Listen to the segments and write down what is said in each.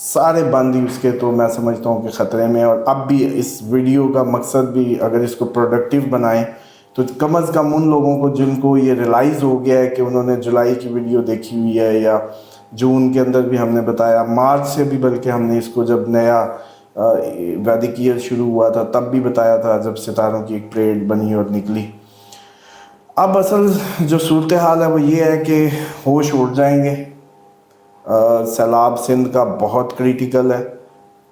سارے بند ہی اس کے، تو میں سمجھتا ہوں کہ خطرے میں. اور اب بھی اس ویڈیو کا مقصد بھی اگر اس کو پروڈکٹیو بنائیں تو کم از کم ان لوگوں کو جن کو یہ ریلائز ہو گیا ہے کہ انہوں نے جولائی کی ویڈیو دیکھی ہوئی ہے، یا جون کے اندر بھی ہم نے بتایا، مارچ سے بھی بلکہ ہم نے اس کو جب نیا ویدک ایئر شروع ہوا تھا تب بھی بتایا تھا، جب ستاروں کی ایک پریڈ بنی اور نکلی. اب اصل جو صورتحال ہے وہ یہ ہے کہ ہوش اڑ جائیں گے. سیلاب سندھ کا بہت کریٹیکل ہے.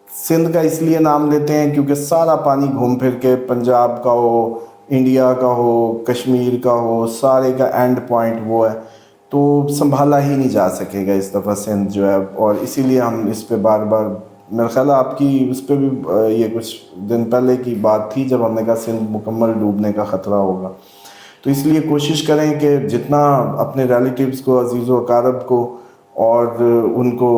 سندھ کا اس لیے نام لیتے ہیں کیونکہ سارا پانی گھوم پھر کے پنجاب کا ہو، انڈیا کا ہو، کشمیر کا ہو، سارے کا اینڈ پوائنٹ وہ ہے، تو سنبھالا ہی نہیں جا سکے گا اس دفعہ سندھ جو ہے. اور اسی لیے ہم اس پہ بار بار، میرا خیال ہے آپ کی اس پہ بھی یہ کچھ دن پہلے کی بات تھی جب ہم نے کہا سندھ مکمل ڈوبنے کا خطرہ ہوگا. تو اس لیے کوشش کریں کہ جتنا اپنے ریلیٹیوز کو، عزیز و اقارب کو، اور ان کو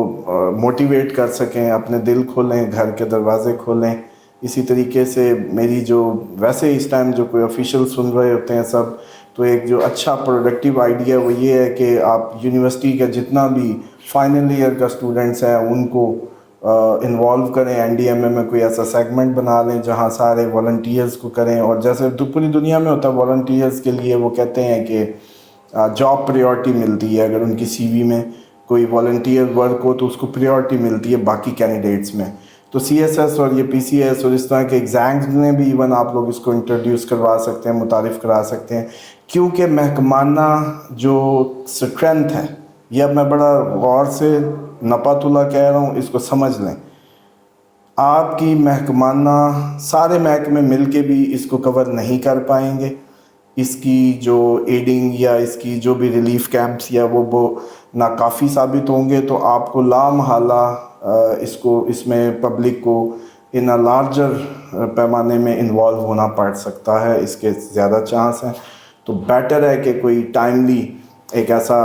موٹیویٹ کر سکیں، اپنے دل کھولیں، گھر کے دروازے کھولیں. اسی طریقے سے میری جو ویسے اس ٹائم جو کوئی آفیشیل سن رہے ہوتے ہیں سب، تو ایک جو اچھا پروڈکٹیو آئیڈیا وہ یہ ہے کہ آپ یونیورسٹی کا جتنا بھی فائنل ایئر کا اسٹوڈنٹس ہیں ان کو انوالو کریں. این ڈی ایم اے میں کوئی ایسا سیگمنٹ بنا لیں جہاں سارے والنٹیئرز کو کریں. اور جیسے پوری دنیا میں ہوتا ہے والنٹیئرز کے لیے، وہ کہتے ہیں کہ جاب پریورٹی ملتی ہے. اگر ان کی سی وی میں کوئی والنٹیئر ورک ہو تو اس کو پریورٹی ملتی ہے باقی کینڈیڈیٹس میں. تو سی ایس ایس اور یہ پی سی ایس اور اس طرح کے ایگزامز میں بھی ایون آپ لوگ اس کو انٹروڈیوس کروا سکتے ہیں، متعارف کرا سکتے ہیں. کیونکہ محکمانہ جو اسٹرینتھ ہے، یہ اب میں بڑا غور سے نپا تلا کہہ رہا ہوں، اس کو سمجھ لیں. آپ کی محکمانہ سارے محکمے مل کے بھی اس کو کور نہیں کر پائیں گے. اس کی جو ایڈنگ یا اس کی جو بھی ریلیف کیمپس یا وہ ناکافی ثابت ہوں گے. تو آپ کو لامحالہ اس میں پبلک کو ان لارجر پیمانے میں انوالو ہونا پڑ سکتا ہے. اس کے زیادہ چانس ہیں. تو بیٹر ہے کہ کوئی ٹائملی ایک ایسا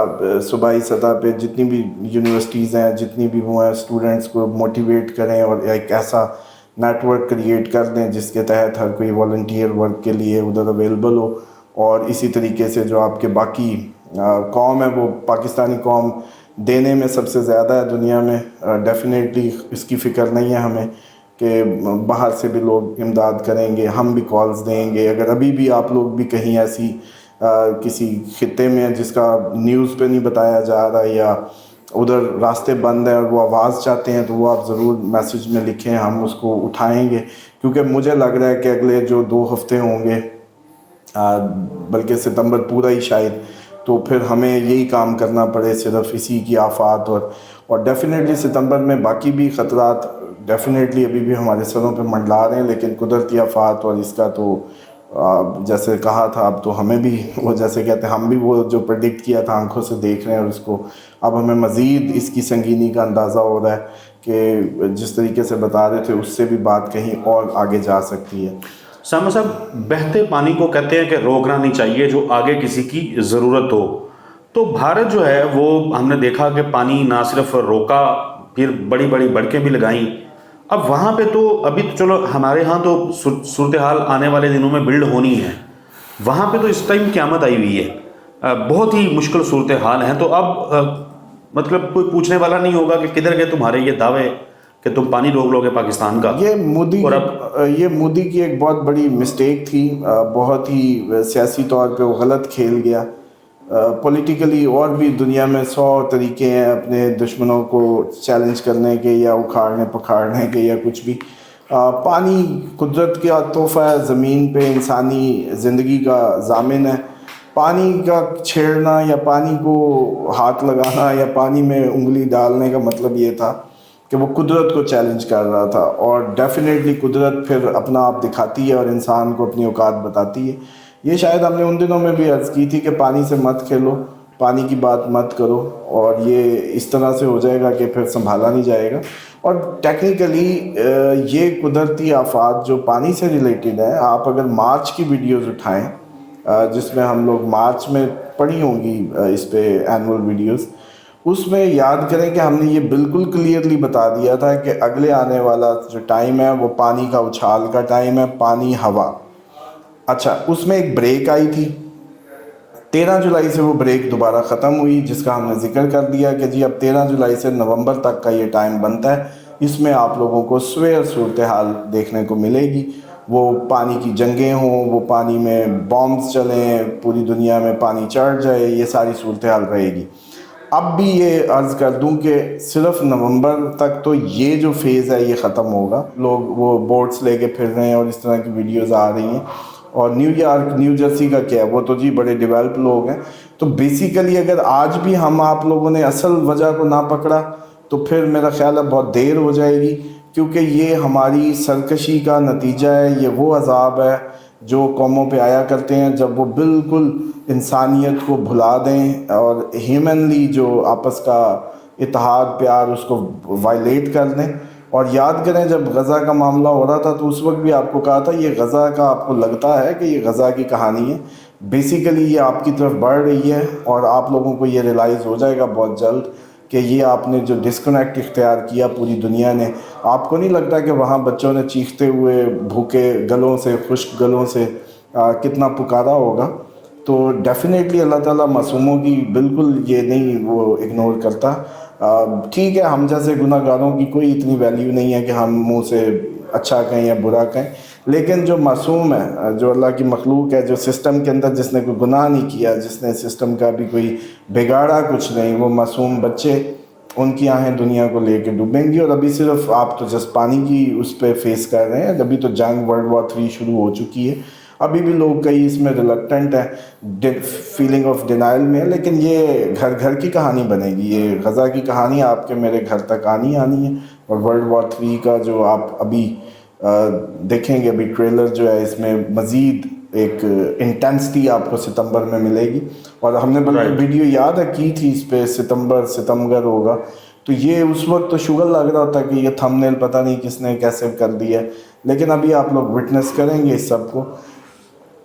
صوبائی سطح پہ جتنی بھی یونیورسٹیز ہیں، جتنی بھی وہ ہیں، اسٹوڈنٹس کو موٹیویٹ کریں اور ایک ایسا نیٹ ورک کریٹ کر دیں جس کے تحت ہر کوئی والنٹیئر ورک کے لیے ادھر اویلیبل ہو. اور اسی طریقے سے جو آپ کے باقی قوم ہے، وہ پاکستانی قوم دینے میں سب سے زیادہ ہے دنیا میں. ڈیفینیٹلی اس کی فکر نہیں ہے ہمیں کہ باہر سے بھی لوگ امداد کریں گے، ہم بھی کالز دیں گے. اگر ابھی بھی آپ لوگ بھی کہیں ایسی کسی خطے میں جس کا نیوز پہ نہیں بتایا جا رہا یا ادھر راستے بند ہیں اور وہ آواز چاہتے ہیں، تو وہ آپ ضرور میسج میں لکھیں، ہم اس کو اٹھائیں گے. کیونکہ مجھے لگ رہا ہے کہ اگلے جو 2 ہفتے ہوں گے، بلکہ ستمبر پورا ہی شاید، تو پھر ہمیں یہی کام کرنا پڑے صرف اسی کی آفات. اور ڈیفینیٹلی ستمبر میں باقی بھی خطرات ڈیفینیٹلی ابھی بھی ہمارے سروں پہ منڈلا رہے ہیں، لیکن قدرتی آفات اور اس کا تو جیسے کہا تھا، اب تو ہمیں بھی وہ جیسے کہتے ہیں، ہم بھی وہ جو پریڈکٹ کیا تھا آنکھوں سے دیکھ رہے ہیں، اور اس کو اب ہمیں مزید اس کی سنگینی کا اندازہ ہو رہا ہے کہ جس طریقے سے بتا رہے تھے اس سے بھی بات کہیں اور آگے جا سکتی ہے. سامع صاحب، بہتے پانی کو کہتے ہیں کہ روکنا نہیں چاہیے جو آگے کسی کی ضرورت ہو. تو بھارت جو ہے وہ ہم نے دیکھا کہ پانی نہ صرف روکا، پھر بڑی بڑی بڑکیں بھی لگائیں. اب وہاں پہ تو ابھی تو چلو ہمارے ہاں تو صورتحال آنے والے دنوں میں بلڈ ہونی ہے، وہاں پہ تو اس ٹائم قیامت آئی ہوئی ہے، بہت ہی مشکل صورتحال ہیں. تو اب مطلب کوئی پوچھنے والا نہیں ہوگا کہ کدھر گئے تمہارے یہ دعوے کہ تم پانی روک لو گے پاکستان کا. یہ مودی کی ایک بہت بڑی مسٹیک تھی. بہت ہی سیاسی طور پہ وہ غلط کھیل گیا. پولیٹیکلی اور بھی دنیا میں 100 طریقے ہیں اپنے دشمنوں کو چیلنج کرنے کے یا اکھاڑنے پکھاڑنے کے یا کچھ بھی. پانی قدرت کا تحفہ ہے، زمین پہ انسانی زندگی کا ضامن ہے. پانی کا چھیڑنا یا پانی کو ہاتھ لگانا یا پانی میں انگلی ڈالنے کا مطلب یہ تھا کہ وہ قدرت کو چیلنج کر رہا تھا. اور ڈیفینیٹلی قدرت پھر اپنا آپ دکھاتی ہے اور انسان کو اپنی اوقات بتاتی ہے. یہ شاید ہم نے ان دنوں میں بھی عرض کی تھی کہ پانی سے مت کھیلو، پانی کی بات مت کرو، اور یہ اس طرح سے ہو جائے گا کہ پھر سنبھالا نہیں جائے گا. اور ٹیکنیکلی یہ قدرتی آفات جو پانی سے ریلیٹڈ ہیں، آپ اگر مارچ کی ویڈیوز اٹھائیں جس میں ہم لوگ مارچ میں پڑھی ہوں گی اس پہ اینول ویڈیوز، اس میں یاد کریں کہ ہم نے یہ بالکل کلیئرلی بتا دیا تھا کہ اگلے آنے والا جو ٹائم ہے وہ پانی کا اچھال کا ٹائم ہے، پانی ہوا. اچھا، اس میں ایک بریک آئی تھی 13 جولائی سے وہ بریک دوبارہ ختم ہوئی، جس کا ہم نے ذکر کر دیا کہ جی اب 13 جولائی سے نومبر تک کا یہ ٹائم بنتا ہے، اس میں آپ لوگوں کو سویر صورتحال دیکھنے کو ملے گی، وہ پانی کی جنگیں ہوں، وہ پانی میں بامبز چلیں، پوری دنیا میں پانی چڑھ جائے، یہ ساری صورتحال رہے گی۔ اب بھی یہ عرض کر دوں کہ صرف نومبر تک تو یہ جو فیز ہے یہ ختم ہوگا، لوگ وہ بوٹس لے کے پھر رہے ہیں اور اس طرح کی ویڈیوز آ رہی ہیں، اور نیو یارک نیو جرسی کا کیا ہے، وہ تو جی بڑے ڈیولپ لوگ ہیں، تو بیسیکلی اگر آج بھی ہم آپ لوگوں نے اصل وجہ کو نہ پکڑا تو پھر میرا خیال ہے بہت دیر ہو جائے گی، کیونکہ یہ ہماری سرکشی کا نتیجہ ہے، یہ وہ عذاب ہے جو قوموں پہ آیا کرتے ہیں جب وہ بالکل انسانیت کو بھلا دیں اور ہیومنلی جو آپس کا اتحاد پیار اس کو وائلیٹ کر دیں۔ اور یاد کریں جب غزہ کا معاملہ ہو رہا تھا تو اس وقت بھی آپ کو کہا تھا یہ غزہ کا آپ کو لگتا ہے کہ یہ غزہ کی کہانی ہے، بیسیکلی یہ آپ کی طرف بڑھ رہی ہے، اور آپ لوگوں کو یہ ریلائز ہو جائے گا بہت جلد کہ یہ آپ نے جو ڈسکنیکٹ اختیار کیا پوری دنیا نے، آپ کو نہیں لگتا کہ وہاں بچوں نے چیختے ہوئے بھوکے گلوں سے خشک گلوں سے کتنا پکارا ہوگا؟ تو ڈیفینیٹلی اللہ تعالیٰ معصوموں کی بالکل یہ نہیں وہ اگنور کرتا۔ ٹھیک ہے ہم جیسے گناہ گاروں کی کوئی اتنی ویلیو نہیں ہے کہ ہم منہ سے اچھا کہیں یا برا کہیں، لیکن جو معصوم ہے، جو اللہ کی مخلوق ہے، جو سسٹم کے اندر جس نے کوئی گناہ نہیں کیا، جس نے سسٹم کا بھی کوئی بگاڑا کچھ نہیں، وہ معصوم بچے، ان کی آہیں دنیا کو لے کے ڈوبیں گی۔ اور ابھی صرف آپ تو جس پانی کی اس پہ فیس کر رہے ہیں، ابھی تو جنگ ورلڈ وار 3 شروع ہو چکی ہے، ابھی بھی لوگ کئی اس میں ریلکٹنٹ ہیں، فیلنگ آف ڈینائل میں، لیکن یہ گھر گھر کی کہانی بنے گی، یہ غزہ کی کہانی آپ کے میرے گھر تک آنی ہے، اور ورلڈ وار 3 کا جو آپ ابھی دیکھیں گے، ابھی ٹریلر جو ہے اس میں مزید ایک انٹینسٹی آپ کو ستمبر میں ملے گی، اور ہم نے بلکہ ویڈیو یاد ہے کی تھی اس پہ، ستمبر ہوگا، تو یہ اس وقت تو شوگر لگ رہا ہوتا کہ یہ تھم نیل پتہ نہیں کس نے کیسے کر دیا ہے، لیکن ابھی آپ لوگ وٹنس کریں گے اس سب کو۔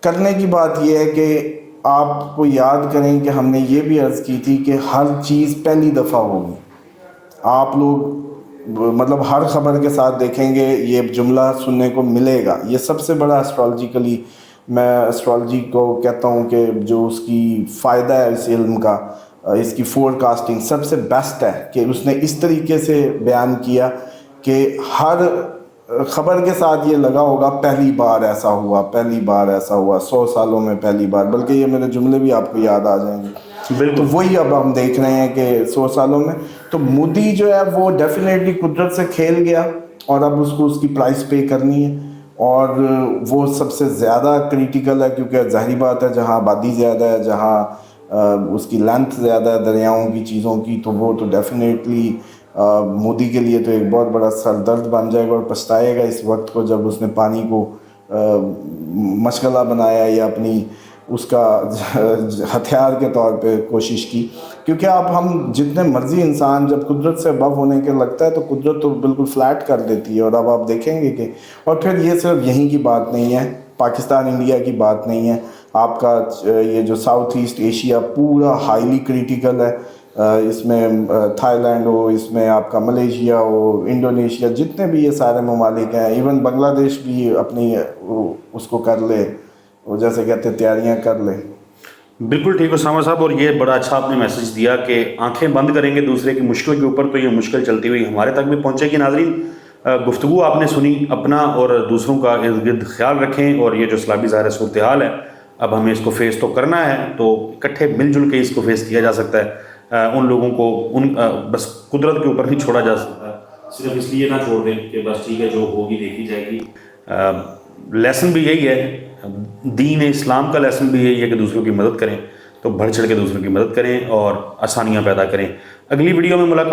کرنے کی بات یہ ہے کہ آپ کو یاد کریں کہ ہم نے یہ بھی عرض کی تھی کہ ہر چیز پہلی دفعہ ہوگی، آپ لوگ مطلب ہر خبر کے ساتھ دیکھیں گے یہ جملہ سننے کو ملے گا۔ یہ سب سے بڑا اسٹرالوجیکلی، میں اسٹرالوجی کو کہتا ہوں کہ جو اس کی فائدہ ہے اس علم کا، اس کی فور کاسٹنگ سب سے بیسٹ ہے کہ اس نے اس طریقے سے بیان کیا کہ ہر خبر کے ساتھ یہ لگا ہوگا پہلی بار ایسا ہوا، پہلی بار ایسا ہوا، 100 سالوں میں پہلی بار، بلکہ یہ میرے جملے بھی آپ کو یاد آ جائیں گے۔ تو وہی اب ہم دیکھ رہے ہیں کہ 100 سالوں میں تو مودی جو ہے وہ ڈیفینیٹلی قدرت سے کھیل گیا، اور اب اس کو اس کی پرائس پے کرنی ہے، اور وہ سب سے زیادہ کریٹیکل ہے کیونکہ ظاہری بات ہے جہاں آبادی زیادہ ہے، جہاں اس کی لینتھ زیادہ ہے دریاؤں کی چیزوں کی، تو وہ تو ڈیفینیٹلی مودی کے لیے تو ایک بہت بڑا سر درد بن جائے گا، اور پچھتائے گا اس وقت کو جب اس نے پانی کو مشغلہ بنایا یا اپنی اس کا ہتھیار کے طور پہ کوشش کی، کیونکہ اب ہم جتنے مرضی انسان جب قدرت سے ابو ہونے کے لگتا ہے تو قدرت تو بالکل فلیٹ کر دیتی ہے، اور اب آپ دیکھیں گے کہ اور پھر یہ صرف یہیں کی بات نہیں ہے، پاکستان انڈیا کی بات نہیں ہے، آپ کا یہ جو ساؤتھ ایسٹ ایشیا پورا ہائیلی کریٹیکل ہے، اس میں تھائی لینڈ ہو، اس میں آپ کا ملیشیا ہو، انڈونیشیا، جتنے بھی یہ سارے ممالک ہیں، ایون بنگلہ دیش بھی اپنی اس کو کر لے، وہ جیسے کہتے تیاریاں کر لے۔ بالکل ٹھیک اسامہ صاحب، اور یہ بڑا اچھا آپ نے میسج دیا کہ آنکھیں بند کریں گے دوسرے کی مشکل کے اوپر تو یہ مشکل چلتی ہوئی ہمارے تک بھی پہنچے گی۔ ناظرین، گفتگو آپ نے سنی، اپنا اور دوسروں کا ارد گرد خیال رکھیں، اور یہ جو سیلابی ظاہر صورتحال ہے اب ہمیں اس کو فیس تو کرنا ہے، تو اکٹھے مل جل کے اس کو فیس کیا جا سکتا ہے۔ ان لوگوں کو بس قدرت کے اوپر نہیں چھوڑا جا سکتا، صرف اس لیے نہ چھوڑ دیں کہ بس ٹھیک ہے جو ہوگی دیکھی جائے گی۔ لیسن بھی یہی ہے، دین اسلام کا لیسن بھی یہی ہے کہ دوسروں کی مدد کریں، تو بڑھ چڑھ کے دوسروں کی مدد کریں اور آسانیاں پیدا کریں۔ اگلی ویڈیو میں ملاقات